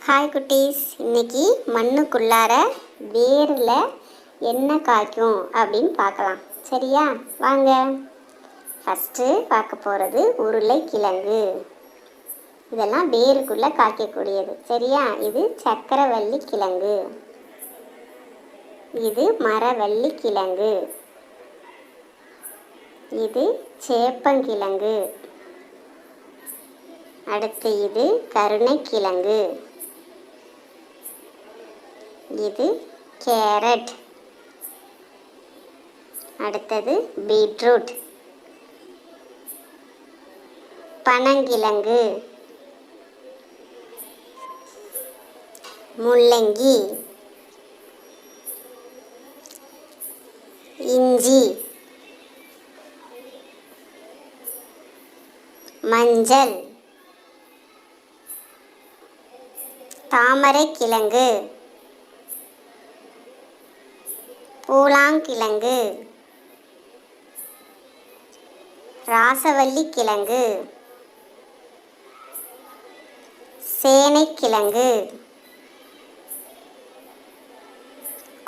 Hi குட்டீஸ், இன்னைக்கு மண்ணுக்குள்ளார வேரில் என்ன காய்க்கும் அப்படின்னு பார்க்கலாம். சரியா? வாங்க. ஃபஸ்ட்டு பார்க்க போகிறது உருளைக்கிழங்கு. இதெல்லாம் வேருக்குள்ளே காய்க்கக்கூடியது. சரியா? இது சக்கரவள்ளி கிழங்கு, இது மரவள்ளி கிழங்கு, இது சேப்பங்கிழங்கு, அடுத்து இது கருணைக்கிழங்கு, இது கேரட், அடுத்தது பீட்ரூட், பனங்கிழங்கு, முள்ளங்கி, இஞ்சி, மஞ்சள், தாமரைக்கிழங்கு, பூலாங்கிழங்கு, ராசவள்ளி கிழங்கு, சேனைக்கிழங்கு,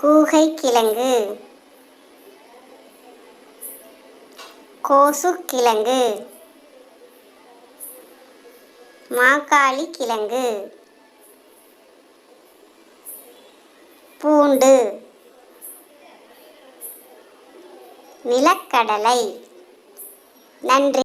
கூகைக்கிழங்கு, கோசுக்கிழங்கு, மாக்காளி கிழங்கு, பூண்டு, நிலக்கடலை. நன்றி.